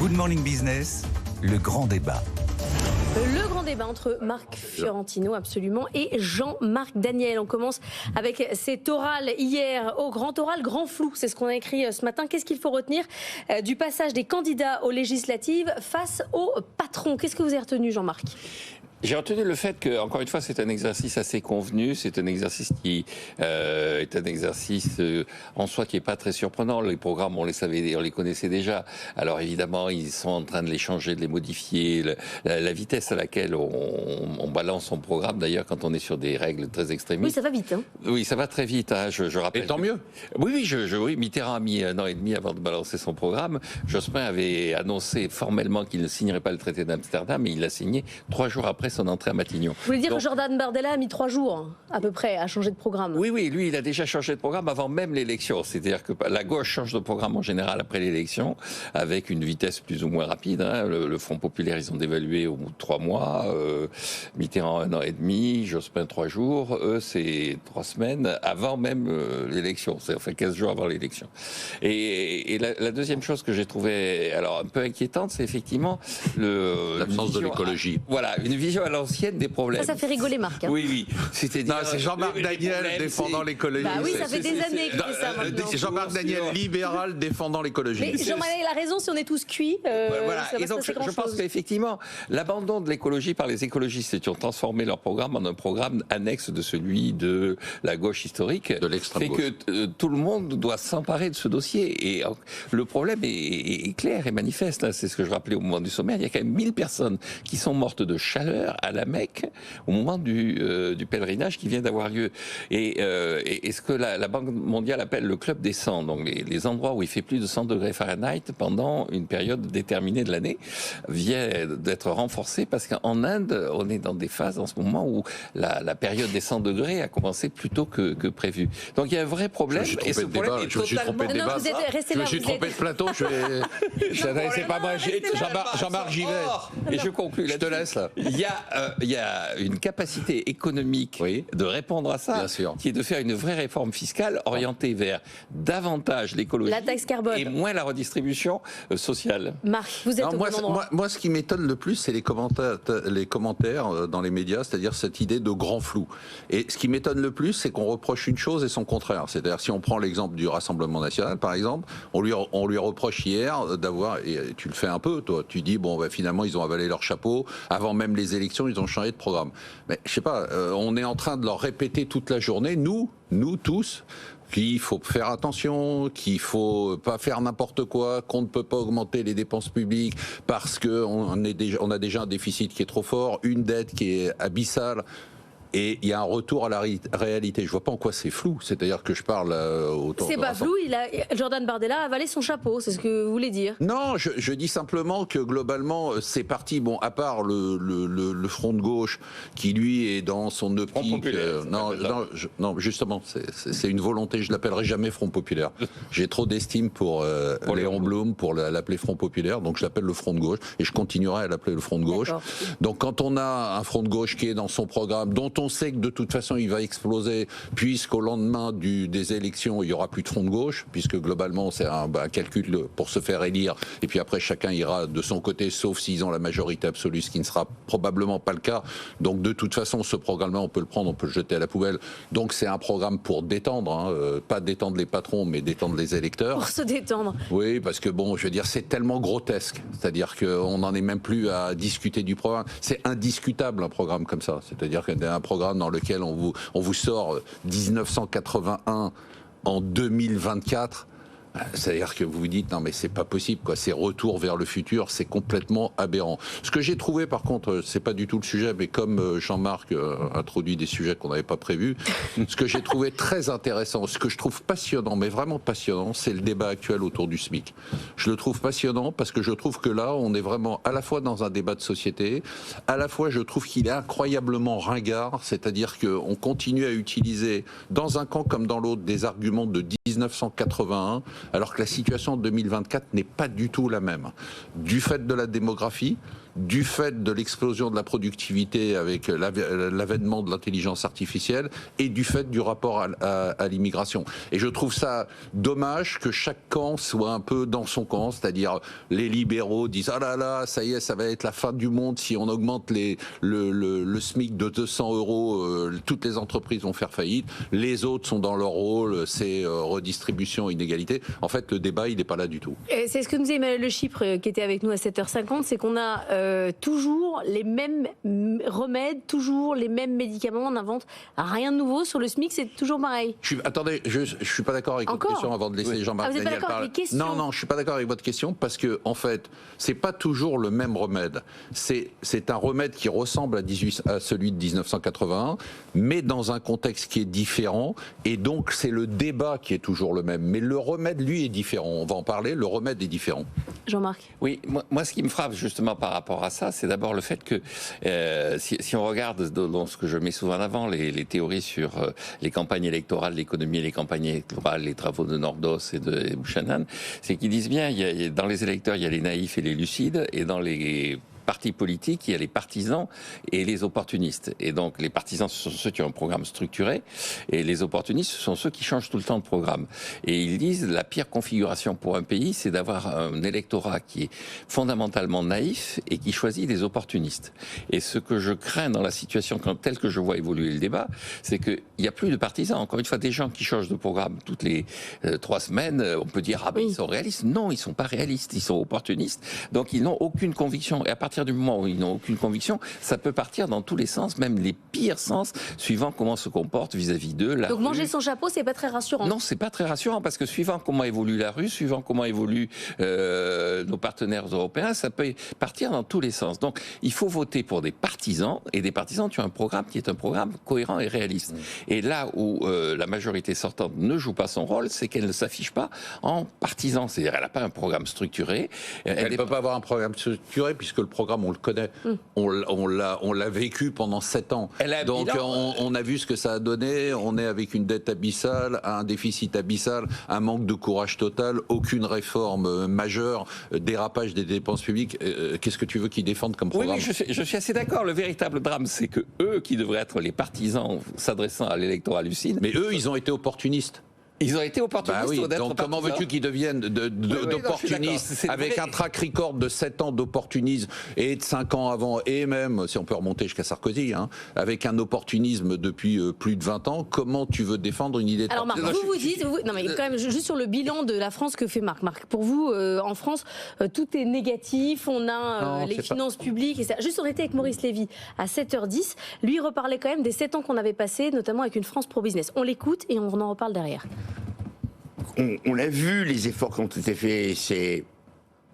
Good Morning Business, le grand débat. Le grand débat entre Marc Fiorentino, absolument, et Jean-Marc Daniel. On commence avec cet oral hier au grand oral, grand flou. C'est ce qu'on a écrit ce matin. Qu'est-ce qu'il faut retenir du passage des candidats aux législatives face au patron? Qu'est-ce que vous avez retenu, Jean-Marc? J'ai retenu le fait que, encore une fois, c'est un exercice assez convenu. C'est un exercice qui est un exercice en soi qui est pas très surprenant. Les programmes, on les connaissait déjà. Alors évidemment, ils sont en train de les changer, de les modifier. La vitesse à laquelle on balance son programme, d'ailleurs, quand on est sur des règles très extrémistes. Oui, ça va vite. Hein. Oui, ça va très vite. Hein. Je rappelle. Et tant mieux. Oui, oui, Mitterrand a mis 1 an et demi avant de balancer son programme. Jospin avait annoncé formellement qu'il ne signerait pas le traité d'Amsterdam, et il l'a signé 3 jours après son entrée à Matignon. Vous voulez dire que Jordan Bardella a mis 3 jours, à peu près, à changer de programme? Oui, lui, il a déjà changé de programme avant même l'élection. C'est-à-dire que la gauche change de programme en général après l'élection, avec une vitesse plus ou moins rapide. Hein. Le Front populaire, ils ont dévalué au bout de 3 mois. Mitterrand, 1 an et demi. Jospin, 3 jours. Eux, c'est 3 semaines avant même l'élection. C'est enfin 15 jours avant l'élection. Et la deuxième chose que j'ai trouvée un peu inquiétante, c'est effectivement l'absence de l'écologie. Voilà, une vision à l'ancienne des problèmes. Ça fait rigoler Marc. Hein. Oui. C'est Jean-Marc Daniel défendant l'écologie. Bah oui, ça fait des années qu'il fait ça maintenant. C'est Jean-Marc Daniel libéral défendant l'écologie. Mais Jean-Marc Daniel a raison, si on est tous cuits, voilà. ça va Et donc, se passer je pense qu'effectivement, l'abandon de l'écologie par les écologistes qui ont transformé leur programme en un programme annexe de celui de la gauche historique, de l'extrême fait gauche, que tout le monde doit s'emparer de ce dossier. Et le problème est clair et manifeste. Hein. C'est ce que je rappelais au moment du sommet. Il y a quand même 1000 personnes qui sont mortes de chaleur à la Mecque au moment du pèlerinage qui vient d'avoir lieu. Et ce que la Banque mondiale appelle le club des 100, donc les endroits où il fait plus de 100 degrés Fahrenheit pendant une période déterminée de l'année, vient d'être renforcé parce qu'en Inde, on est dans des phases en ce moment où la période des 100 degrés a commencé plus tôt que prévu. Donc il y a un vrai problème. Je me suis trompé de débat. Je me suis trompé de plateau. C'est pas moi. Jean-Marc, j'y vais. Et je conclus. Je te laisse là. Il y a une capacité économique de répondre à ça, qui est de faire une vraie réforme fiscale orientée vers davantage l'écologie, la taxe carbone, et moins la redistribution sociale. Marc, vous êtes au bon endroit. Moi, ce qui m'étonne le plus, c'est les commentaires dans les médias, c'est-à-dire cette idée de grand flou. Et ce qui m'étonne le plus, c'est qu'on reproche une chose et son contraire. C'est-à-dire, si on prend l'exemple du Rassemblement national, par exemple, on lui reproche hier d'avoir, et tu le fais un peu, toi, tu dis, finalement, ils ont avalé leur chapeau, avant même les élections, ils ont changé de programme. Mais je sais pas, on est en train de leur répéter toute la journée, nous tous, qu'il faut faire attention, qu'il faut pas faire n'importe quoi, qu'on ne peut pas augmenter les dépenses publiques parce qu'on a déjà un déficit qui est trop fort, une dette qui est abyssale. Et il y a un retour à la réalité. Je vois pas en quoi c'est flou. C'est-à-dire que je parle autant. C'est pas flou. Jordan Bardella a avalé son chapeau. C'est ce que vous voulez dire? Non, je dis simplement que globalement, c'est parti. Bon, à part le front de gauche qui lui est dans son optique. Non, justement, c'est une volonté. Je l'appellerai jamais Front populaire. J'ai trop d'estime pour Léon Blum pour l'appeler Front populaire. Donc je l'appelle le front de gauche et je continuerai à l'appeler le front de gauche. Donc quand on a un front de gauche qui est dans son programme, dont on sait que de toute façon il va exploser puisqu'au lendemain des élections il n'y aura plus de front de gauche, puisque globalement c'est un calcul pour se faire élire et puis après chacun ira de son côté sauf s'ils ont la majorité absolue, ce qui ne sera probablement pas le cas. Donc de toute façon ce programme-là on peut le prendre, on peut le jeter à la poubelle. Donc c'est un programme pour détendre, pas détendre les patrons mais détendre les électeurs. Pour se détendre. Oui, parce que je veux dire c'est tellement grotesque, c'est-à-dire qu'on n'en est même plus à discuter du programme. C'est indiscutable un programme comme ça, c'est-à-dire qu'un programme dans lequel on vous sort 1981 en 2024. C'est-à-dire que vous vous dites non mais c'est pas possible quoi, c'est retour vers le futur, c'est complètement aberrant. Ce que j'ai trouvé par contre, c'est pas du tout le sujet, mais comme Jean-Marc introduit des sujets qu'on n'avait pas prévus, ce que j'ai trouvé très intéressant, ce que je trouve passionnant, mais vraiment passionnant, c'est le débat actuel autour du SMIC. Je le trouve passionnant parce que je trouve que là on est vraiment à la fois dans un débat de société, à la fois je trouve qu'il est incroyablement ringard, c'est-à-dire qu'on continue à utiliser dans un camp comme dans l'autre des arguments de 1981 alors que la situation en 2024 n'est pas du tout la même. Du fait de la démographie, du fait de l'explosion de la productivité avec l'avènement de l'intelligence artificielle et du fait du rapport à l'immigration. Et je trouve ça dommage que chaque camp soit un peu dans son camp, c'est-à-dire les libéraux disent ah là là, ça y est, ça va être la fin du monde si on augmente le SMIC de 200 €, toutes les entreprises vont faire faillite. Les autres sont dans leur rôle, c'est redistribution, inégalité. En fait, le débat, il n'est pas là du tout. C'est ce que nous disait Emmanuel Le Chypre qui était avec nous à 7h50, c'est qu'on a toujours les mêmes remèdes, toujours les mêmes médicaments, on n'invente rien de nouveau sur le SMIC, c'est toujours pareil. Attendez, je suis pas d'accord avec votre question avant de laisser Jean-Marc Daniel parler. Non, je suis pas d'accord avec votre question parce que en fait, c'est pas toujours le même remède. C'est un remède qui ressemble à celui de 1981, mais dans un contexte qui est différent, et donc c'est le débat qui est toujours le même. Mais le remède, lui, est différent. On va en parler. Le remède est différent. Jean-Marc. Oui, moi, ce qui me frappe justement par rapport à ça, c'est d'abord le fait que si on regarde dans ce que je mets souvent en avant, les théories sur les campagnes électorales, l'économie et les campagnes électorales, les travaux de Nordos et de Buchanan, c'est qu'ils disent bien, dans les électeurs, il y a les naïfs et les lucides, et dans les partis politiques, il y a les partisans et les opportunistes. Et donc, les partisans, ce sont ceux qui ont un programme structuré, et les opportunistes, ce sont ceux qui changent tout le temps de programme. Et ils disent, la pire configuration pour un pays, c'est d'avoir un électorat qui est fondamentalement naïf et qui choisit des opportunistes. Et ce que je crains dans la situation telle que je vois évoluer le débat, c'est qu'il n'y a plus de partisans. Encore une fois, des gens qui changent de programme toutes les 3 semaines, on peut dire, ah ben ils sont réalistes. Non, ils ne sont pas réalistes, ils sont opportunistes. Donc, ils n'ont aucune conviction. Et à partir du moment où ils n'ont aucune conviction, ça peut partir dans tous les sens, même les pires sens, suivant comment se comporte vis-à-vis d'eux. Donc manger son chapeau, c'est pas très rassurant. Non, c'est pas très rassurant parce que suivant comment évolue la rue, suivant comment évoluent nos partenaires européens, ça peut partir dans tous les sens. Donc il faut voter pour des partisans et des partisans qui ont un programme qui est un programme cohérent et réaliste. Et là où la majorité sortante ne joue pas son rôle, c'est qu'elle ne s'affiche pas en partisan. C'est-à-dire elle n'a pas un programme structuré. Elle ne peut pas avoir un programme structuré puisque le programme, on le connaît. On l'a vécu pendant 7 ans. Donc on a vu ce que ça a donné. On est avec une dette abyssale, un déficit abyssal, un manque de courage total, aucune réforme majeure, dérapage des dépenses publiques. Qu'est-ce que tu veux qu'ils défendent comme programme ? Oui, je suis assez d'accord. Le véritable drame, c'est que eux qui devraient être les partisans s'adressant à l'électorat lucide. Mais eux, ils ont été opportunistes. Ils ont été opportunistes. Bah oui, donc comment veux-tu qu'ils deviennent d'opportunistes avec un track record de 7 ans d'opportunisme et de 5 ans avant, et même, si on peut remonter jusqu'à Sarkozy, avec un opportunisme depuis plus de 20 ans, comment tu veux défendre une idée de... Alors Marc, vous dites... non mais quand même, juste sur le bilan de la France que fait Marc. Marc, pour vous, en France, tout est négatif, on a les finances publiques, et ça. Juste on était avec Maurice Lévy à 7h10, lui reparlait quand même des 7 ans qu'on avait passés, notamment avec une France pro-business. On l'écoute et on en reparle derrière. On a vu les efforts qui ont été faits ces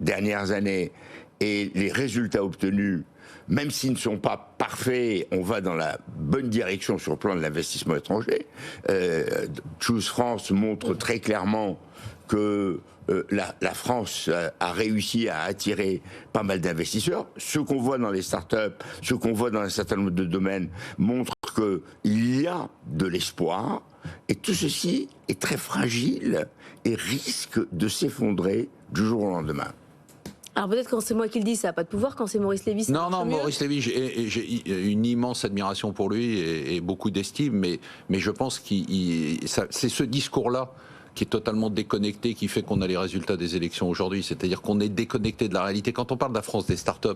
dernières années et les résultats obtenus, même s'ils ne sont pas parfaits, on va dans la bonne direction sur le plan de l'investissement étranger. Choose France montre très clairement que la France a réussi à attirer pas mal d'investisseurs. Ce qu'on voit dans les startups, ce qu'on voit dans un certain nombre de domaines montre qu'il y a de l'espoir. Et tout ceci est très fragile et risque de s'effondrer du jour au lendemain. Alors peut-être quand c'est moi qui le dis, ça n'a pas de pouvoir, quand c'est Maurice Lévy, Non, Maurice Lévy, j'ai une immense admiration pour lui et beaucoup d'estime, mais je pense que c'est ce discours-là qui est totalement déconnecté, qui fait qu'on a les résultats des élections aujourd'hui. C'est-à-dire qu'on est déconnecté de la réalité. Quand on parle de la France des startups,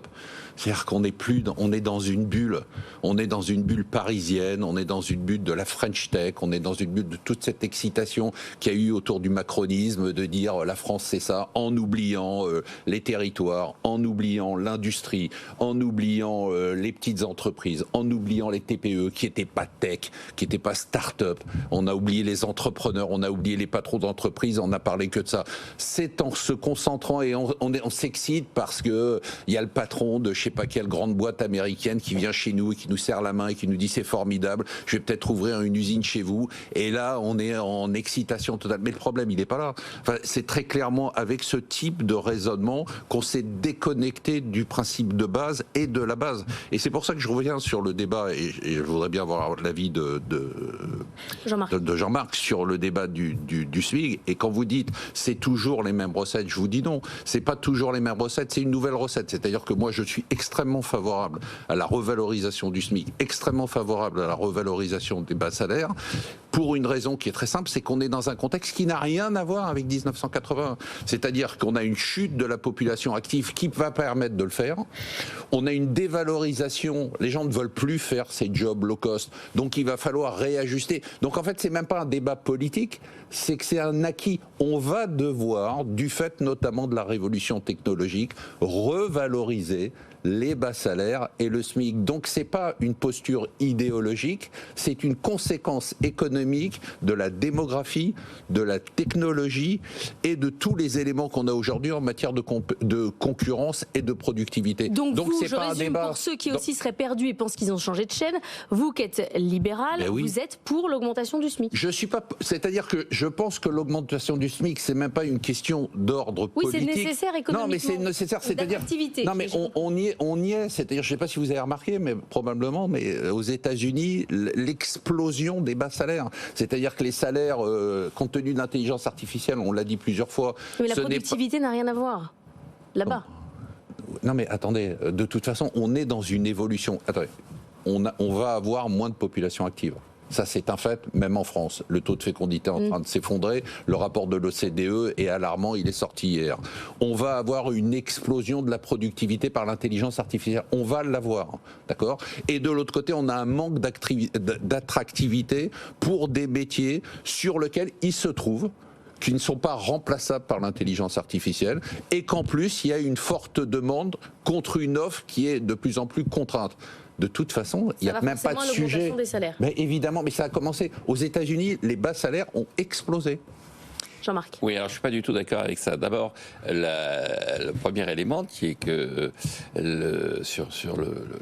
c'est-à-dire qu'on est on est dans une bulle. On est dans une bulle parisienne, on est dans une bulle de la French Tech, on est dans une bulle de toute cette excitation qu'il y a eu autour du macronisme, de dire la France c'est ça, en oubliant les territoires, en oubliant l'industrie, en oubliant les petites entreprises, en oubliant les TPE qui n'étaient pas tech, qui n'étaient pas start-up. On a oublié les entrepreneurs, on a oublié les patrons d'entreprises, on n'a parlé que de ça. C'est en se concentrant et on s'excite parce que il y a le patron de je sais pas quelle grande boîte américaine qui vient chez nous et qui nous serre la main et qui nous dit c'est formidable, je vais peut-être ouvrir une usine chez vous. Et là, on est en excitation totale. Mais le problème, il n'est pas là. Enfin, c'est très clairement avec ce type de raisonnement qu'on s'est déconnecté du principe de base et de la base. Et c'est pour ça que je reviens sur le débat et je voudrais bien avoir l'avis de Jean-Marc sur le débat du du SMIC. Et quand vous dites c'est toujours les mêmes recettes, je vous dis non, c'est pas toujours les mêmes recettes, c'est une nouvelle recette. C'est-à-dire que moi je suis extrêmement favorable à la revalorisation du SMIC, extrêmement favorable à la revalorisation des bas salaires, pour une raison qui est très simple, c'est qu'on est dans un contexte qui n'a rien à voir avec 1980. C'est-à-dire qu'on a une chute de la population active qui va permettre de le faire. On a une dévalorisation, les gens ne veulent plus faire ces jobs low cost, donc il va falloir réajuster. Donc en fait, c'est même pas un débat politique, c'est que c'est un acquis. On va devoir, du fait notamment de la révolution technologique, revaloriser les bas salaires et le SMIC. Donc c'est pas une posture idéologique, c'est une conséquence économique de la démographie, de la technologie et de tous les éléments qu'on a aujourd'hui en matière de concurrence et de productivité. Donc vous, c'est je pas un résume débat. pour ceux qui aussi seraient perdus et pensent qu'ils ont changé de chaîne, vous qui êtes libéral, Ben oui. vous êtes pour l'augmentation du SMIC. Je suis pas, c'est-à-dire que je pense que l'augmentation du SMIC, c'est même pas une question d'ordre Oui, politique. c'est nécessaire économiquement. Non, mais c'est nécessaire, c'est-à-dire. D'activité. Non, mais on y est. C'est-à-dire, je sais pas si vous avez remarqué, mais probablement, mais aux États-Unis, l'explosion des bas salaires. C'est-à-dire que les salaires, compte tenu de l'intelligence artificielle, on l'a dit plusieurs fois. Mais la ce n'est pas- productivité n'a rien à voir là-bas. Non, mais attendez. De toute façon, on est dans une évolution. Attendez. On va avoir moins de population active. Ça, c'est un fait, même en France. Le taux de fécondité est en train de s'effondrer. Le rapport de l'OCDE est alarmant, il est sorti hier. On va avoir une explosion de la productivité par l'intelligence artificielle. On va l'avoir, d'accord ? Et de l'autre côté, on a un manque d'attractivité pour des métiers sur lesquels il se trouve qui ne sont pas remplaçables par l'intelligence artificielle, et qu'en plus, il y a une forte demande contre une offre qui est de plus en plus contrainte. De toute façon, il n'y a même pas de sujet. Des salaires. Mais évidemment, mais ça a commencé. Aux États-Unis, les bas salaires ont explosé. Jean-Marc. Oui, alors je ne suis pas du tout d'accord avec ça. D'abord, le premier élément qui est que sur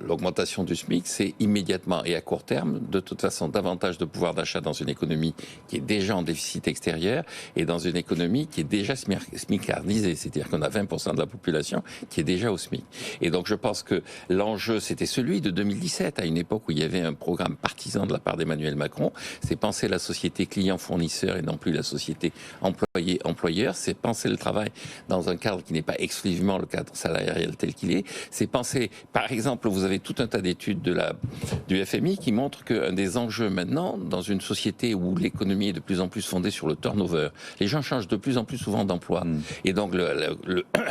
l'augmentation du SMIC, c'est immédiatement et à court terme, de toute façon, davantage de pouvoir d'achat dans une économie qui est déjà en déficit extérieur et dans une économie qui est déjà smicardisée. C'est-à-dire qu'on a 20% de la population qui est déjà au SMIC. Et donc je pense que l'enjeu, c'était celui de 2017, à une époque où il y avait un programme partisan de la part d'Emmanuel Macron. C'est penser la société client-fournisseur et non plus la société employé-employeur, c'est penser le travail dans un cadre qui n'est pas exclusivement le cadre salarial tel qu'il est. C'est penser, par exemple, vous avez tout un tas d'études du FMI qui montrent qu'un des enjeux maintenant, dans une société où l'économie est de plus en plus fondée sur le turnover, les gens changent de plus en plus souvent d'emploi. Et donc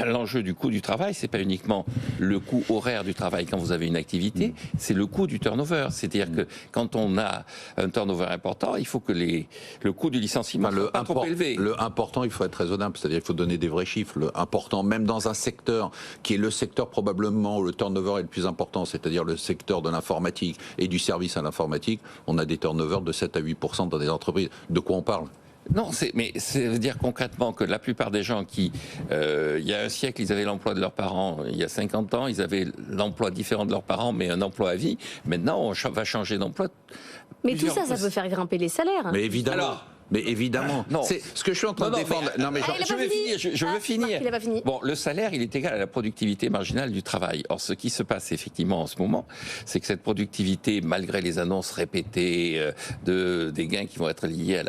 l'enjeu du coût du travail, c'est pas uniquement le coût horaire du travail quand vous avez une activité, c'est le coût du turnover. C'est-à-dire que quand on a un turnover important, il faut que le coût du licenciement soit pas trop élevé. Le important, il faut être raisonnable, c'est-à-dire qu'il faut donner des vrais chiffres. Le important, même dans un secteur qui est le secteur probablement où le turnover est le plus important, c'est-à-dire le secteur de l'informatique et du service à l'informatique, on a des turnovers de 7 à 8% dans des entreprises. De quoi on parle ? Non, mais ça veut dire concrètement que la plupart des gens qui, il y a un siècle, ils avaient l'emploi de leurs parents, il y a 50 ans, ils avaient l'emploi différent de leurs parents, mais un emploi à vie. Maintenant, on va changer d'emploi. Mais tout ça, ça peut faire grimper les salaires. Mais évidemment. Alors, mais évidemment, non. c'est ce que je suis en train de défendre. Je veux finir. Il a pas fini. Bon, le salaire, il est égal à la productivité marginale du travail. Or, ce qui se passe effectivement en ce moment, c'est que cette productivité, malgré les annonces répétées des gains qui vont être liés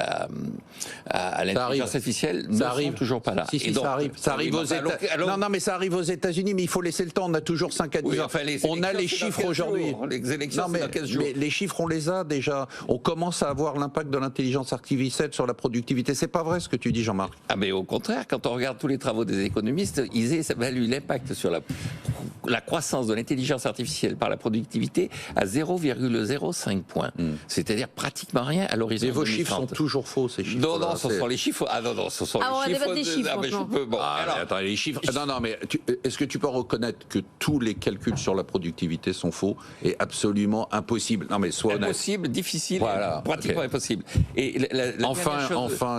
à l'intelligence artificielle, ne sont toujours pas là. Si, donc, ça arrive aux États-Unis. Non, mais ça arrive aux États-Unis, mais il faut laisser le temps. On a toujours 5 à 10 ans. Enfin, on a les chiffres aujourd'hui. Les élections, non, mais, dans 15 jours. mais les chiffres, on les a déjà. On commence à avoir l'impact de l'intelligence artificielle sur la productivité. C'est pas vrai ce que tu dis, Jean-Marc. Ah, mais au contraire, quand on regarde tous les travaux des économistes, ils évaluent l'impact sur la croissance de l'intelligence artificielle par la productivité à 0,05 points. C'est-à-dire pratiquement rien à l'horizon 2030. Mais vos chiffres sont toujours faux, ces chiffres. Non, ce sont les chiffres. Ah non, ce sont les chiffres. Des chiffres, mais je peux. Bon, alors, attends, les chiffres. Non, mais est-ce que tu peux reconnaître que tous les calculs sur la productivité sont faux et absolument impossibles? Non, mais soit impossible, difficile, voilà, pratiquement impossible. Et enfin,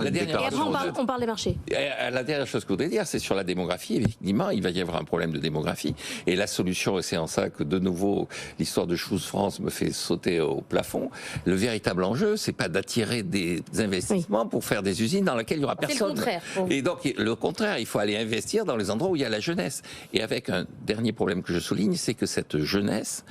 et après, on parle des marchés. La dernière chose que je voudrais dire, c'est sur la démographie. Effectivement, il va y avoir un problème de démographie. Et la solution, et c'est en ça que de nouveau l'histoire de Choose France me fait sauter au plafond, le véritable enjeu, c'est pas d'attirer des investissements pour faire des usines dans lesquelles il y aura personne. C'est le contraire. Et donc le contraire, il faut aller investir dans les endroits où il y a la jeunesse. Et avec un dernier problème que je souligne, c'est que cette jeunesse,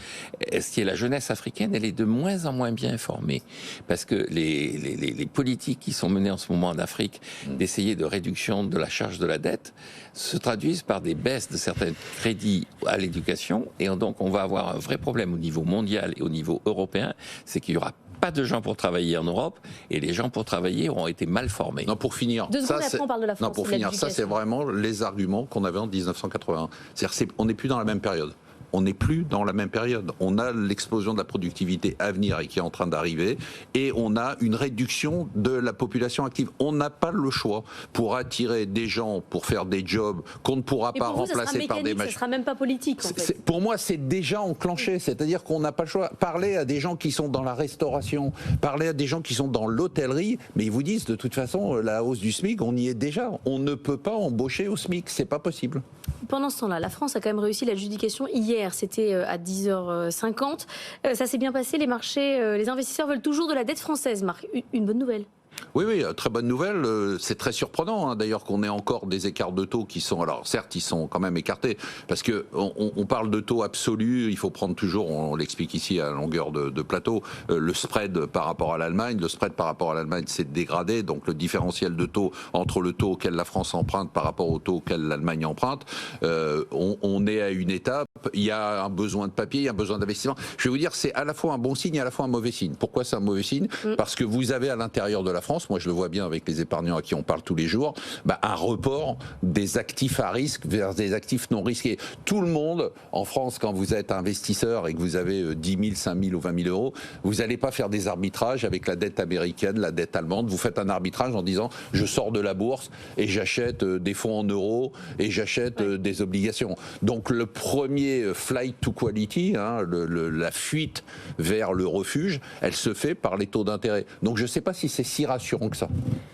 ce qui est la jeunesse africaine, elle est de moins en moins bien informée. Parce que les politiques qui sont menées en ce moment en Afrique, d'essayer de réduction de la charge de la dette, se traduisent par des baisses de certains crédits à l'éducation. Et donc on va avoir un vrai problème au niveau mondial et au niveau européen, c'est qu'il y aura pas de gens pour travailler en Europe et les gens pour travailler auront été mal formés. Non, pour finir, après, on parle de la France. non, pour finir, ça c'est vraiment les arguments qu'on avait en 1981. C'est-à-dire on n'est plus dans la même période. On n'est plus dans la même période. On a l'explosion de la productivité à venir et qui est en train d'arriver, et on a une réduction de la population active. On n'a pas le choix pour attirer des gens pour faire des jobs qu'on ne pourra pas remplacer par des machines. Ça sera même pas politique. En fait. Pour moi, c'est déjà enclenché. C'est-à-dire qu'on n'a pas le choix. Parler à des gens qui sont dans la restauration, parler à des gens qui sont dans l'hôtellerie, mais ils vous disent de toute façon la hausse du SMIC, on y est déjà. On ne peut pas embaucher au SMIC, c'est pas possible. Pendant ce temps-là, la France a quand même réussi l'adjudication hier. C'était à 10h50. Ça s'est bien passé. Les marchés, les investisseurs veulent toujours de la dette française, Marc. Une bonne nouvelle. Oui, très bonne nouvelle. C'est très surprenant, d'ailleurs, qu'on ait encore des écarts de taux qui sont... Alors, certes, ils sont quand même écartés, parce que on parle de taux absolus. Il faut prendre toujours, on l'explique ici à longueur de plateau, le spread par rapport à l'Allemagne. Le spread par rapport à l'Allemagne s'est dégradé, donc le différentiel de taux entre le taux auquel la France emprunte par rapport au taux auquel l'Allemagne emprunte, on est à une étape. Il y a un besoin de papier, il y a un besoin d'investissement. Je vais vous dire, c'est à la fois un bon signe et à la fois un mauvais signe. Pourquoi c'est un mauvais signe ? Parce que vous avez à l'intérieur de la France, moi je le vois bien avec les épargnants à qui on parle tous les jours, un report des actifs à risque vers des actifs non risqués. Tout le monde, en France, quand vous êtes investisseur et que vous avez 10 000, 5 000 ou 20 000 euros, vous n'allez pas faire des arbitrages avec la dette américaine, la dette allemande. Vous faites un arbitrage en disant je sors de la bourse et j'achète des fonds en euros et j'achète des obligations. Donc le premier flight to quality, la fuite vers le refuge, elle se fait par les taux d'intérêt. Donc je ne sais pas si c'est si rassurant que ça.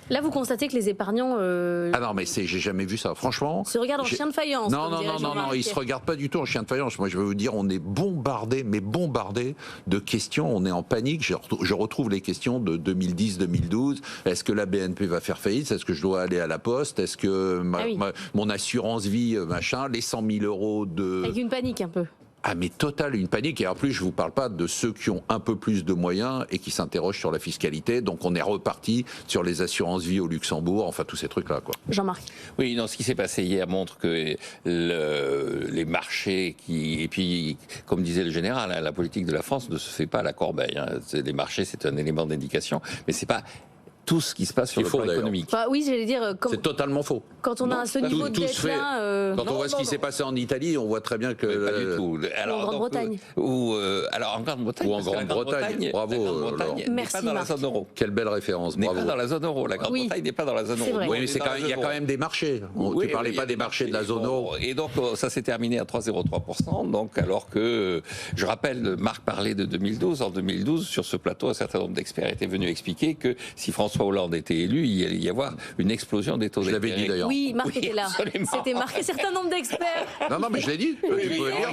Là, vous constatez que les épargnants... Ah non, mais j'ai jamais vu ça, franchement. Se regardent en chien de faïence. Non, ils se regardent pas du tout en chien de faïence. Moi, je vais vous dire, on est bombardé de questions. On est en panique. Je retrouve les questions de 2010-2012. Est-ce que la BNP va faire faillite ? Est-ce que je dois aller à la Poste ? Est-ce que mon assurance vie, machin, les 100 000 euros de... Avec une panique un peu. Ah mais totale, une panique. Et en plus, je vous parle pas de ceux qui ont un peu plus de moyens et qui s'interrogent sur la fiscalité. Donc on est reparti sur les assurances vie au Luxembourg, enfin tous ces trucs-là, quoi. Jean-Marc. Oui, non, ce qui s'est passé hier montre que les marchés et puis, comme disait le général, la politique de la France ne se fait pas à la corbeille. Les marchés, c'est un élément d'indication, mais c'est pas tout ce qui se passe sur le plan économique. Oui, j'allais dire... C'est totalement faux. Quand on a ce niveau de dette-là... Quand on voit ce qui s'est passé en Italie, on voit très bien que... Pas du tout. Alors, en Grande-Bretagne. Alors, en Grande-Bretagne. Ou en Grande-Bretagne. Bravo. N'est pas dans la zone euro. Quelle belle référence. N'est pas dans la zone euro. La Grande-Bretagne n'est pas dans la zone euro. Oui, mais il y a quand même des marchés. Tu ne parlais pas des marchés de la zone euro. Et donc, ça s'est terminé à 3,03%. Donc, alors que, je rappelle, Marc parlait de 2012. En 2012, sur ce plateau, un certain nombre d'experts étaient venus expliquer que si François Hollande était élu, il allait y avoir une explosion des taux d'intérêt. Je l'avais dit d'ailleurs. Oui, Marc était là. C'était marqué un certain nombre d'experts. Non, mais je l'ai dit.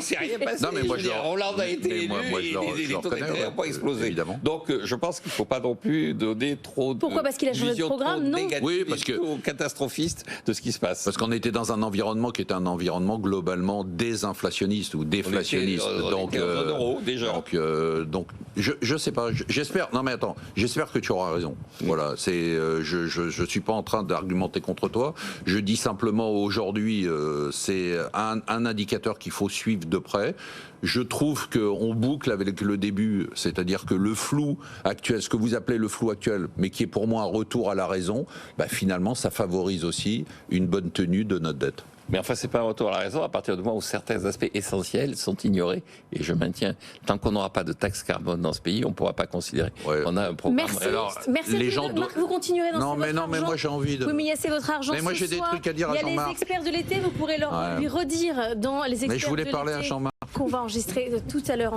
C'est rien passé. Non, mais moi, Hollande a été élu et les taux d'intérêt n'ont pas explosé. Évidemment. Donc, je pense qu'il ne faut pas non plus donner trop de... Pourquoi ? Parce qu'il a changé de programme, non ? Oui, parce que catastrophiste de ce qui se passe. Parce qu'on était dans un environnement qui était un environnement globalement désinflationniste ou déflationniste. Donc, déjà. Donc, je sais pas. J'espère. Non, mais attends. J'espère que tu auras raison. Voilà. C'est. Je suis pas en train d'argumenter contre toi. Je dis simplement aujourd'hui, c'est un indicateur qu'il faut suivre de près. Je trouve qu'on boucle avec le début, c'est-à-dire que le flou actuel, ce que vous appelez le flou actuel, mais qui est pour moi un retour à la raison, finalement, ça favorise aussi une bonne tenue de notre dette. Mais enfin, c'est pas un retour à la raison à partir du moment où certains aspects essentiels sont ignorés. Et je maintiens, tant qu'on n'aura pas de taxe carbone dans ce pays, on ne pourra pas considérer qu'on a un programme. Merci. Les gens Marc, vous continuerez dans votre argent. Mais moi j'ai envie de... Oui, mais c'est votre argent. Mais moi j'ai des trucs à dire à Jean-Marc. Il y a les experts de l'été, vous pourrez lui redire dans les experts de l'été. Mais je voulais parler à Jean-Marc. Qu'on va enregistrer tout à l'heure.